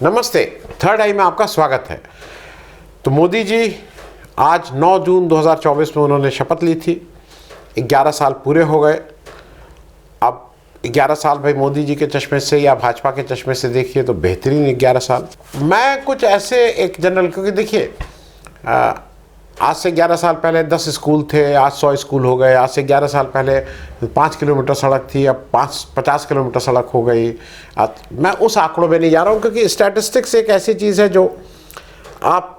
नमस्ते। थर्ड आई में आपका स्वागत है। तो मोदी जी आज 9 जून 2024 में उन्होंने शपथ ली थी। 11 साल पूरे हो गए। अब 11 साल भाई मोदी जी के चश्मे से या भाजपा के चश्मे से देखिए तो बेहतरीन 11 साल। मैं कुछ ऐसे एक जनरल, क्योंकि देखिए आज से 11 साल पहले 10 स्कूल थे, आज 100 स्कूल हो गए। आज से 11 साल पहले 5 किलोमीटर सड़क थी, अब 50 किलोमीटर सड़क हो गई। मैं उस आंकड़ों में नहीं जा रहा हूँ, क्योंकि स्टैटिस्टिक्स एक ऐसी चीज़ है जो आप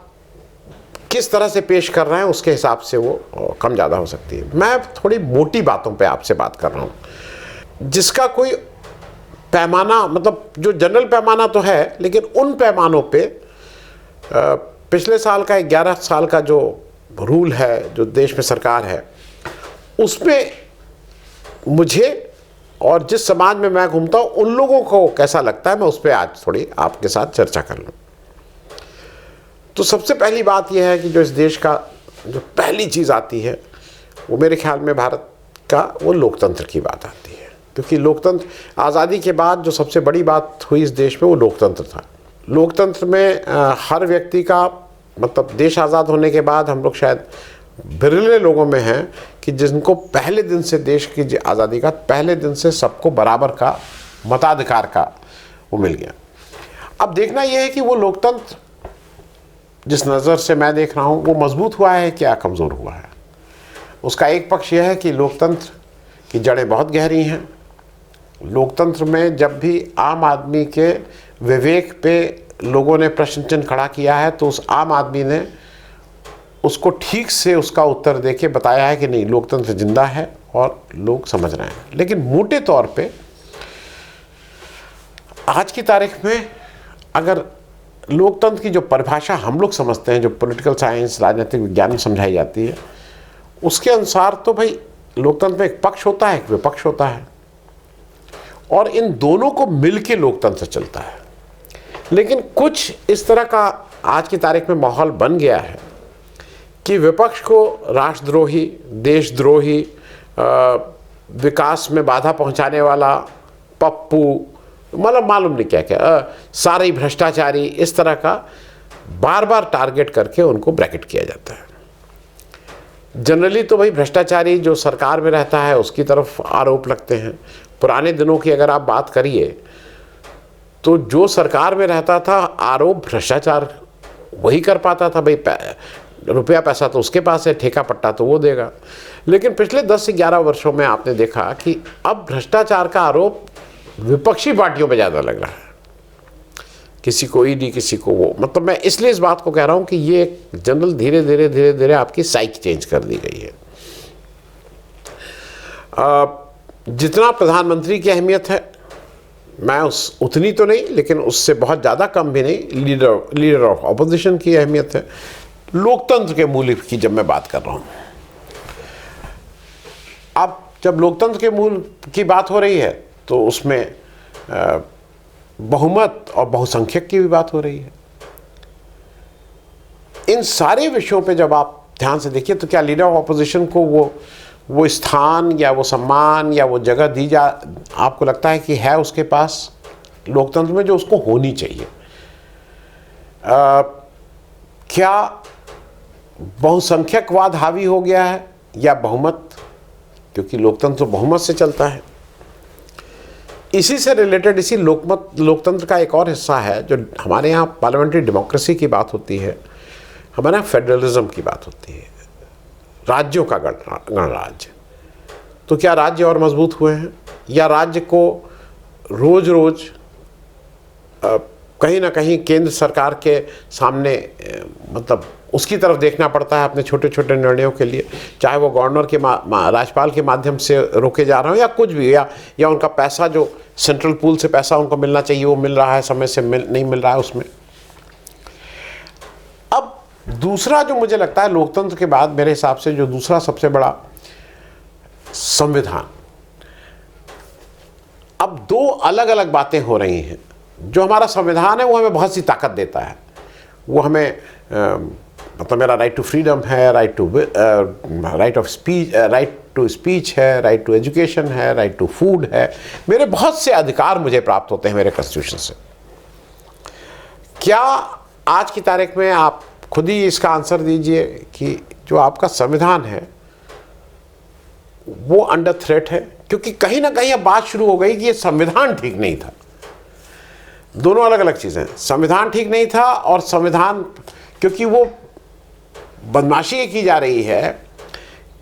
किस तरह से पेश कर रहे हैं उसके हिसाब से वो कम ज़्यादा हो सकती है। मैं थोड़ी मोटी बातों पे आपसे बात कर रहा हूँ, जिसका कोई पैमाना, मतलब जो जनरल पैमाना तो है, लेकिन उन पैमानों पे पिछले साल का 11 साल का जो रूल है, जो देश में सरकार है, उसमें मुझे और जिस समाज में मैं घूमता हूँ उन लोगों को कैसा लगता है, मैं उस पर आज थोड़ी आपके साथ चर्चा कर लूँ। तो सबसे पहली बात यह है कि जो इस देश का जो पहली चीज़ आती है वो मेरे ख्याल में भारत का वो लोकतंत्र की बात आती है। क्योंकि लोकतंत्र, आज़ादी के बाद जो सबसे बड़ी बात हुई इस देश में वो लोकतंत्र था। लोकतंत्र में हर व्यक्ति का, मतलब देश आज़ाद होने के बाद हम लोग शायद बिरले लोगों में हैं कि जिनको पहले दिन से, देश की आज़ादी का पहले दिन से सबको बराबर का मताधिकार का वो मिल गया। अब देखना यह है कि वो लोकतंत्र जिस नज़र से मैं देख रहा हूँ वो मजबूत हुआ है क्या कमज़ोर हुआ है। उसका एक पक्ष यह है कि लोकतंत्र की जड़ें बहुत गहरी हैं। लोकतंत्र में जब भी आम आदमी के विवेक पे लोगों ने प्रश्न चिन्ह खड़ा किया है तो उस आम आदमी ने उसको ठीक से उसका उत्तर देके बताया है कि नहीं, लोकतंत्र जिंदा है और लोग समझ रहे हैं। लेकिन मोटे तौर पे आज की तारीख में अगर लोकतंत्र की जो परिभाषा हम लोग समझते हैं, जो पॉलिटिकल साइंस, राजनीतिक विज्ञान में समझाई जाती है, उसके अनुसार तो भाई लोकतंत्र में एक पक्ष होता है, एक विपक्ष होता है, और इन दोनों को मिलके लोकतंत्र चलता है। लेकिन कुछ इस तरह का आज की तारीख में माहौल बन गया है कि विपक्ष को राष्ट्रद्रोही, देशद्रोही, विकास में बाधा पहुंचाने वाला, पप्पू, मतलब मालूम नहीं क्या क्या, सारे भ्रष्टाचारी, इस तरह का बार बार टारगेट करके उनको ब्रैकेट किया जाता है। जनरली तो भाई भ्रष्टाचारी जो सरकार में रहता है उसकी तरफ आरोप लगते हैं। पुराने दिनों की अगर आप बात करिए तो जो सरकार में रहता था आरोप भ्रष्टाचार वही कर पाता था। भाई रुपया पैसा तो उसके पास है, ठेका पट्टा तो वो देगा। लेकिन पिछले 10 से 11 वर्षों में आपने देखा कि अब भ्रष्टाचार का आरोप विपक्षी पार्टियों पे ज़्यादा लग रहा है, किसी को ईडी, किसी को वो। मतलब मैं इसलिए इस बात को कह रहा हूँ कि ये जनरल धीरे धीरे आपकी साइक चेंज कर दी गई है। जितना प्रधानमंत्री की अहमियत है, मैं उतनी तो नहीं, लेकिन उससे बहुत ज़्यादा कम भी नहीं लीडर ऑफ ऑपोजिशन की अहमियत है। लोकतंत्र के मूल की जब मैं बात कर रहा हूँ, अब जब लोकतंत्र के मूल की बात हो रही है तो उसमें बहुमत और बहुसंख्यक की भी बात हो रही है। इन सारे विषयों पे जब आप ध्यान से देखिए तो क्या लीडर ऑफ ऑपोजिशन को वो स्थान या वो सम्मान या वो जगह दी जा, आपको लगता है कि है उसके पास लोकतंत्र में जो उसको होनी चाहिए? क्या बहुसंख्यकवाद हावी हो गया है या बहुमत? क्योंकि लोकतंत्र बहुमत से चलता है। इसी से रिलेटेड, इसी लोकतंत्र का एक और हिस्सा है जो हमारे यहाँ पार्लियामेंट्री डेमोक्रेसी की बात होती है, हमारे यहाँ फेडरलिज्म की बात होती है, राज्यों का गणराज्य। तो क्या राज्य और मजबूत हुए हैं या राज्य को रोज रोज कहीं ना कहीं केंद्र सरकार के सामने, मतलब उसकी तरफ देखना पड़ता है अपने छोटे छोटे निर्णयों के लिए, चाहे वो गवर्नर के राज्यपाल के माध्यम से रोके जा रहे हो या कुछ भी, या उनका पैसा जो सेंट्रल पूल से पैसा उनको मिलना चाहिए वो मिल रहा है, समय से नहीं मिल रहा है उसमें। अब दूसरा जो मुझे लगता है लोकतंत्र के बाद मेरे हिसाब से जो दूसरा सबसे बड़ा, संविधान। अब दो अलग अलग बातें हो रही हैं। जो हमारा संविधान है वो हमें बहुत सी ताकत देता है। वो हमें मतलब मेरा राइट टू फ्रीडम है, राइट टू स्पीच है, राइट टू एजुकेशन है, राइट टू फूड है, मेरे बहुत से अधिकार मुझे प्राप्त होते हैं मेरे कॉन्स्टिट्यूशन से। क्या आज की तारीख में आप खुद ही इसका आंसर दीजिए कि जो आपका संविधान है वो अंडर थ्रेट है? क्योंकि कहीं ना कहीं अब बात शुरू हो गई कि ये संविधान ठीक नहीं था। दोनों अलग अलग चीज़ें हैं। संविधान ठीक नहीं था और संविधान, क्योंकि वो बदमाशी ये की जा रही है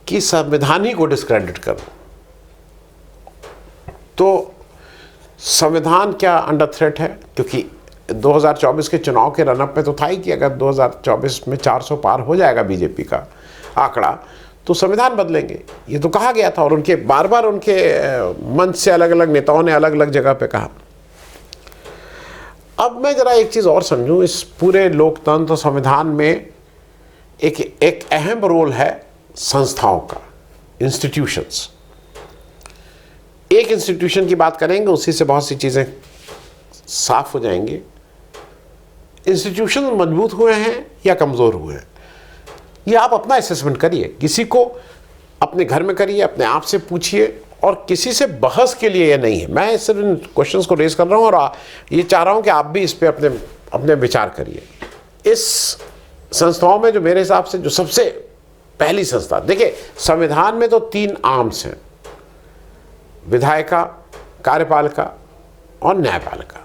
कि संविधान ही को डिस्क्रेडिट करो, तो संविधान क्या अंडर थ्रेट है? क्योंकि 2024 के चुनाव के रनअप में तो था ही कि अगर 2024 में 400 पार हो जाएगा बीजेपी का आंकड़ा तो संविधान बदलेंगे, ये तो कहा गया था। और उनके बार बार उनके मंच से अलग अलग नेताओं ने अलग अलग जगह पे कहा। अब मैं जरा एक चीज़ और समझूं, इस पूरे लोकतंत्र संविधान में एक अहम रोल है संस्थाओं का, इंस्टीट्यूशंस। एक इंस्टीट्यूशन की बात करेंगे, उसी से बहुत सी चीज़ें साफ हो जाएंगी। इंस्टीट्यूशन मजबूत हुए हैं या कमज़ोर हुए हैं, ये आप अपना असेसमेंट करिए। किसी को अपने घर में करिए, अपने आप से पूछिए, और किसी से बहस के लिए ये नहीं है। मैं सिर्फ इन क्वेश्चंस को रेज कर रहा हूँ और ये चाह रहा हूँ कि आप भी इस पे अपने विचार करिए। इस संस्थाओं में जो मेरे हिसाब से जो सबसे पहली संस्था, देखिए संविधान में तो 3 आर्म्स हैं, विधायिका, कार्यपालिका और न्यायपालिका।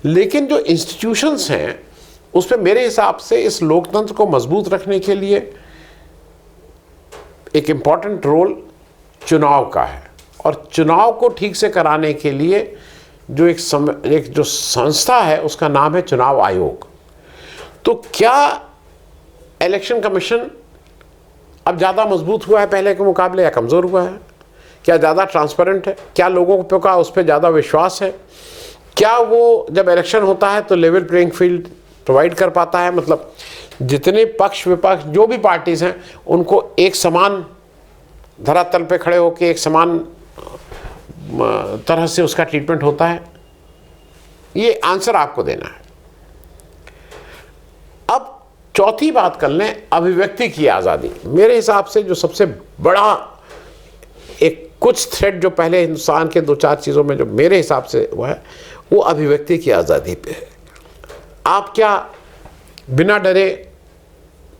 लेकिन जो इंस्टीट्यूशंस हैं उसमें मेरे हिसाब से इस लोकतंत्र को मजबूत रखने के लिए एक इम्पॉर्टेंट रोल चुनाव का है। और चुनाव को ठीक से कराने के लिए जो एक जो संस्था है उसका नाम है चुनाव आयोग। तो क्या इलेक्शन कमीशन अब ज़्यादा मजबूत हुआ है पहले के मुकाबले या कमज़ोर हुआ है? क्या ज़्यादा ट्रांसपेरेंट है? क्या लोगों को का उस पर ज़्यादा विश्वास है? क्या वो जब इलेक्शन होता है तो लेवल प्लेइंग फील्ड प्रोवाइड कर पाता है? मतलब जितने पक्ष विपक्ष जो भी पार्टीज़ हैं उनको एक समान धरातल पे खड़े होकर एक समान तरह से उसका ट्रीटमेंट होता है? ये आंसर आपको देना है। अब चौथी बात कर लें, अभिव्यक्ति की आज़ादी। मेरे हिसाब से जो सबसे बड़ा एक कुछ थ्रेड जो पहले हिंदुस्तान के 2-4 चीज़ों में जो मेरे हिसाब से वो है, वो अभिव्यक्ति की आज़ादी पे है। आप क्या बिना डरे,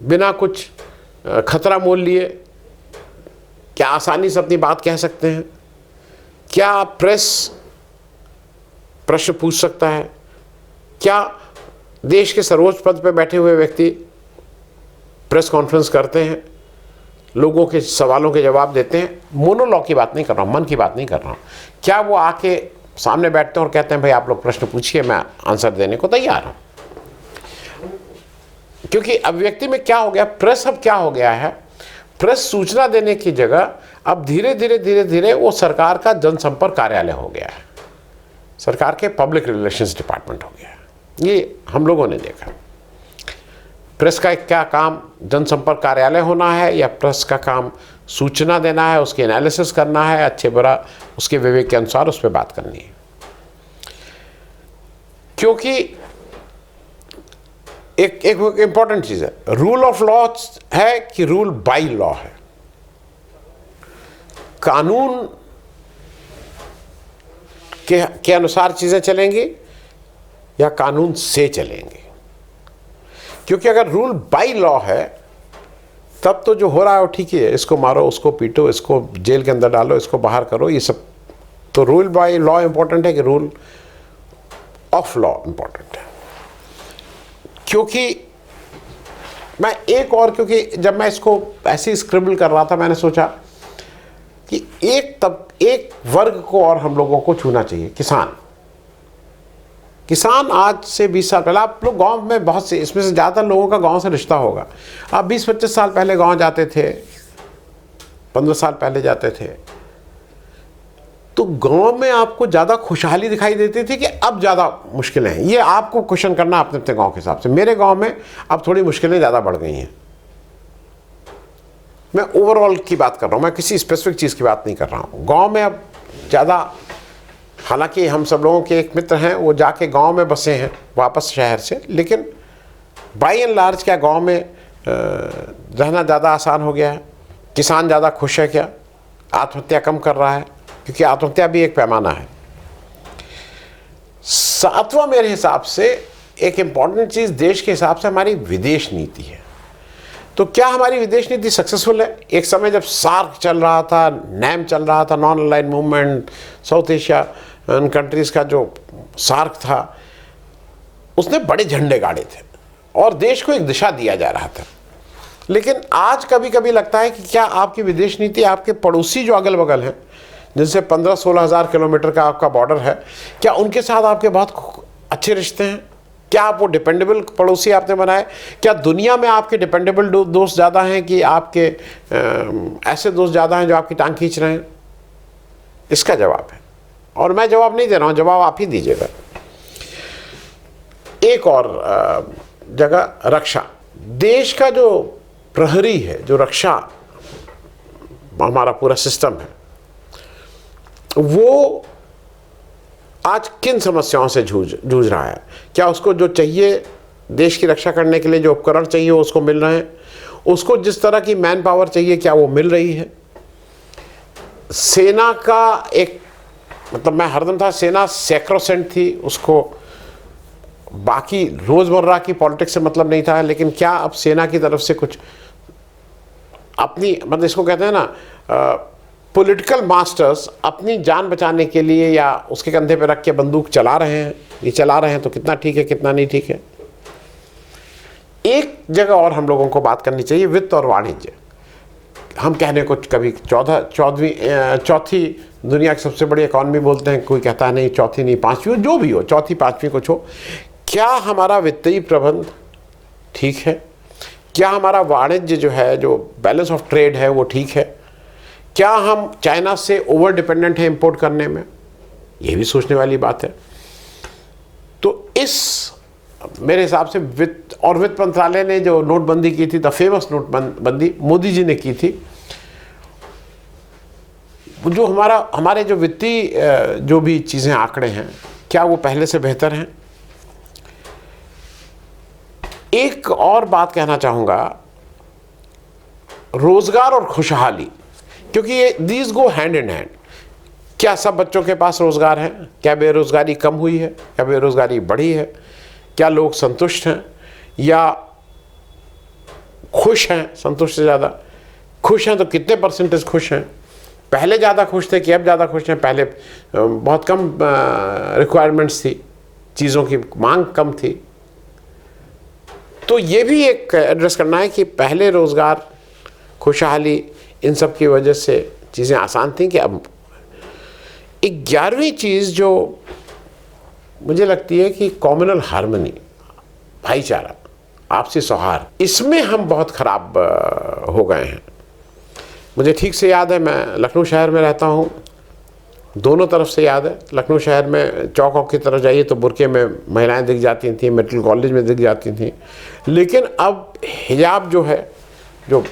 बिना कुछ खतरा मोल लिए क्या आसानी से अपनी बात कह सकते हैं? क्या प्रेस प्रश्न पूछ सकता है? क्या देश के सर्वोच्च पद पर बैठे हुए व्यक्ति प्रेस कॉन्फ्रेंस करते हैं, लोगों के सवालों के जवाब देते हैं? मोनोलॉग की बात नहीं कर रहा हूँ, मन की बात नहीं कर रहा हूँ। क्या वो आके सामने बैठते हैं और कहते हैं भाई आप लोग प्रश्न पूछिए, मैं आंसर देने को तैयार हूँ? क्योंकि अभिव्यक्ति में क्या हो गया, प्रेस अब क्या हो गया है, प्रेस सूचना देने की जगह अब धीरे धीरे वो सरकार का जनसंपर्क कार्यालय हो गया है, सरकार के पब्लिक रिलेशंस डिपार्टमेंट हो गया है। ये हम लोगों ने देखा। प्रेस का क्या काम जनसंपर्क कार्यालय होना है या प्रेस का काम सूचना देना है, उसकी एनालिसिस करना है, अच्छे बुरा उसके विवेक के अनुसार उस पर बात करनी है? क्योंकि एक इंपॉर्टेंट चीज़ है, रूल ऑफ लॉ है कि रूल बाय लॉ है। कानून के अनुसार चीज़ें चलेंगी या कानून से चलेंगी? क्योंकि अगर रूल बाय लॉ है तब तो जो हो रहा है वो ठीक ही है, इसको मारो, उसको पीटो, इसको जेल के अंदर डालो, इसको बाहर करो, ये सब तो रूल बाय लॉ इंपॉर्टेंट है कि रूल ऑफ लॉ इंपॉर्टेंट है? क्योंकि मैं एक और, क्योंकि जब मैं इसको ऐसे स्क्रिबल कर रहा था मैंने सोचा कि एक वर्ग को और हम लोगों को छूना चाहिए, किसान आज से 20 साल पहले, आप लोग गांव में बहुत से, इसमें से ज़्यादा लोगों का गांव से रिश्ता होगा। आप 20-25 साल पहले गांव जाते थे, 15 साल पहले जाते थे, तो गांव में आपको ज़्यादा खुशहाली दिखाई देती थी कि अब ज़्यादा मुश्किलें हैं। ये आपको क्वेश्चन करना अपने अपने गांव के हिसाब से। मेरे गांव में अब थोड़ी मुश्किलें ज़्यादा बढ़ गई हैं। मैं ओवरऑल की बात कर रहा हूँ, मैं किसी स्पेसिफिक चीज़ की बात नहीं कर रहा हूँ। गाँव में अब ज़्यादा, हालांकि हम सब लोगों के एक मित्र हैं वो जाके गांव में बसे हैं वापस शहर से, लेकिन बाई एंड लार्ज क्या गांव में रहना ज़्यादा आसान हो गया है? किसान ज़्यादा खुश है क्या? आत्महत्या कम कर रहा है? क्योंकि आत्महत्या भी एक पैमाना है। 7वां मेरे हिसाब से एक इम्पॉर्टेंट चीज़ देश के हिसाब से हमारी विदेश नीति है। तो क्या हमारी विदेश नीति सक्सेसफुल है? एक समय जब सार्क चल रहा था, नैम चल रहा था, non aligned movement, south Asia countries का जो सार्क था, उसने बड़े झंडे गाड़े थे और देश को एक दिशा दिया जा रहा था। लेकिन आज कभी कभी लगता है कि क्या आपकी विदेश नीति आपके पड़ोसी जो अगल बगल हैं, जिनसे 15-16 हज़ार किलोमीटर का आपका बॉर्डर है, क्या उनके साथ आपके बहुत अच्छे रिश्ते हैं? क्या आप वो डिपेंडेबल पड़ोसी आपने बनाए? क्या दुनिया में आपके डिपेंडेबल दोस्त ज़्यादा हैं कि आपके ऐसे दोस्त ज़्यादा हैं जो आपकी टांग खींच रहे हैं? इसका जवाब है, और मैं जवाब नहीं दे रहा हूँ, जवाब आप ही दीजिएगा। एक और जगह, रक्षा। देश का जो प्रहरी है, जो रक्षा हमारा पूरा सिस्टम है, वो आज किन समस्याओं से जूझ रहा है? क्या उसको जो चाहिए देश की रक्षा करने के लिए, जो उपकरण चाहिए वो उसको मिल रहे हैं? उसको जिस तरह की मैन पावर चाहिए क्या वो मिल रही है? सेना का एक मतलब, मैं हरदम था सेना सैक्रोसेंट थी, उसको बाकी रोज़मर्रा की पॉलिटिक्स से मतलब नहीं था, लेकिन क्या अब सेना की तरफ से कुछ अपनी, मतलब इसको कहते हैं ना, पॉलिटिकल मास्टर्स अपनी जान बचाने के लिए या उसके कंधे पे रख के बंदूक चला रहे हैं? ये चला रहे हैं तो कितना ठीक है, कितना नहीं ठीक है? एक जगह और हम लोगों को बात करनी चाहिए, वित्त और वाणिज्य। हम कहने को कभी चौथी दुनिया की सबसे बड़ी इकॉनमी बोलते हैं, कोई कहता है नहीं चौथी नहीं पांचवी, जो भी हो, चौथी पांचवी कुछ हो। क्या हमारा वित्तीय प्रबंध ठीक है? क्या हमारा वाणिज्य जो है, जो बैलेंस ऑफ ट्रेड है, वो ठीक है? क्या हम चाइना से ओवर डिपेंडेंट हैं इंपोर्ट करने में? ये भी सोचने वाली बात है। तो इस मेरे हिसाब से वित्त मंत्रालय ने जो नोटबंदी की थी, द फेमस नोटबंदी मोदी जी ने की थी, जो हमारे जो वित्तीय जो भी चीज़ें, आंकड़े हैं, क्या वो पहले से बेहतर हैं? एक और बात कहना चाहूँगा, रोज़गार और खुशहाली, क्योंकि ये these go hand in hand. क्या सब बच्चों के पास रोज़गार है? क्या बेरोज़गारी कम हुई है? क्या बेरोज़गारी बढ़ी है? क्या लोग संतुष्ट हैं या खुश हैं? संतुष्ट से ज़्यादा खुश हैं तो कितने परसेंटेज खुश हैं? पहले ज़्यादा खुश थे कि अब ज़्यादा खुश हैं? पहले बहुत कम रिक्वायरमेंट्स थी, चीज़ों की मांग कम थी। तो ये भी एक एड्रेस करना है कि पहले रोज़गार, खुशहाली, इन सब की वजह से चीज़ें आसान थी कि अब 11वीं चीज़ जो मुझे लगती है कि कॉम्युनल हार्मनी, भाईचारा, आपसी सौहार्द, इसमें हम बहुत ख़राब हो गए हैं। मुझे ठीक से याद है, मैं लखनऊ शहर में रहता हूँ, दोनों तरफ से याद है। लखनऊ शहर में चौक की तरफ जाइए तो बुरके में महिलाएं दिख जाती थीं, मेडिकल कॉलेज में दिख जाती थीं, लेकिन अब हिजाब जो है, जो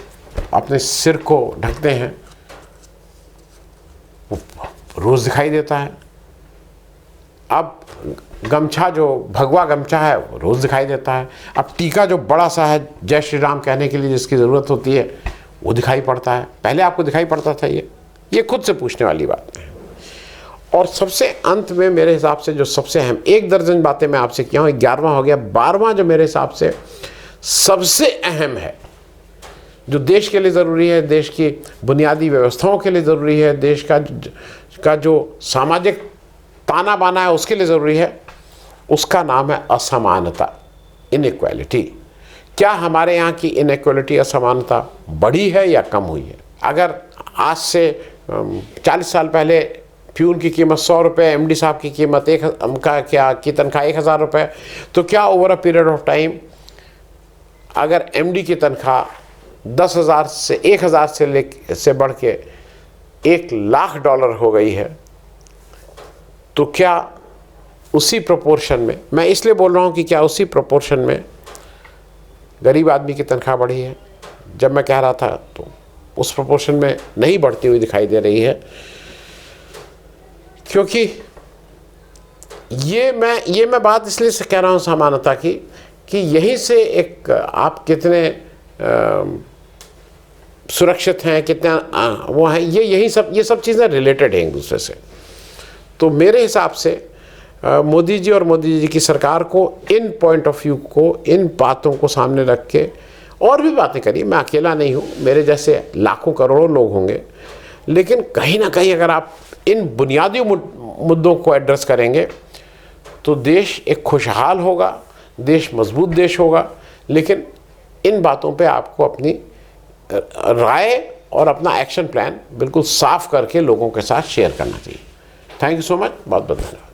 अपने सिर को ढकते हैं, वो रोज़ दिखाई देता है। अब गमछा, जो भगवा गमछा है, वो रोज़ दिखाई देता है। अब टीका जो बड़ा सा है जय श्री राम कहने के लिए जिसकी ज़रूरत होती है, वो दिखाई पड़ता है। पहले आपको दिखाई पड़ता था? ये खुद से पूछने वाली बात है। और सबसे अंत में मेरे हिसाब से जो सबसे अहम, 1 दर्जन बातें मैं आपसे किया हूँ, 11वां हो गया, 12वां जो मेरे हिसाब से सबसे अहम है, जो देश के लिए ज़रूरी है, देश की बुनियादी व्यवस्थाओं के लिए ज़रूरी है, देश का जो सामाजिक ताना बाना है उसके लिए ज़रूरी है, उसका नाम है असमानता, इनइक्वालिटी। क्या हमारे यहाँ की इनइक्वालिटी, असमानता बढ़ी है या कम हुई है? अगर आज से 40 साल पहले फ्यूल की कीमत 100 रुपये, एमडी साहब की कीमत की तनख्वाह 1000 रुपये, तो क्या over a period of time अगर एमडी की तनख्वाह 10,000 से 1,000 से बढ़ के $1,00,000 हो गई है, तो क्या उसी प्रोपोर्शन में, मैं इसलिए बोल रहा हूँ कि क्या उसी प्रोपोर्शन में गरीब आदमी की तनख्वाह बढ़ी है? जब मैं कह रहा था तो उस प्रोपोर्शन में नहीं बढ़ती हुई दिखाई दे रही है, क्योंकि ये मैं बात इसलिए से कह रहा हूँ समानता की, कि यहीं से एक आप कितने सुरक्षित हैं, कितने वो हैं, ये सब चीज़ें रिलेटेड हैं एक दूसरे से। तो मेरे हिसाब से मोदी जी और मोदी जी की सरकार को इन पॉइंट ऑफ व्यू को, इन बातों को सामने रख के और भी बातें करिए। मैं अकेला नहीं हूँ, मेरे जैसे लाखों करोड़ों लोग होंगे, लेकिन कहीं ना कहीं अगर आप इन बुनियादी मुद्दों को एड्रेस करेंगे तो देश एक खुशहाल होगा, देश मजबूत देश होगा। लेकिन इन बातों पे आपको अपनी राय और अपना एक्शन प्लान बिल्कुल साफ करके लोगों के साथ शेयर करना चाहिए। थैंक यू सो मच, बहुत बहुत धन्यवाद।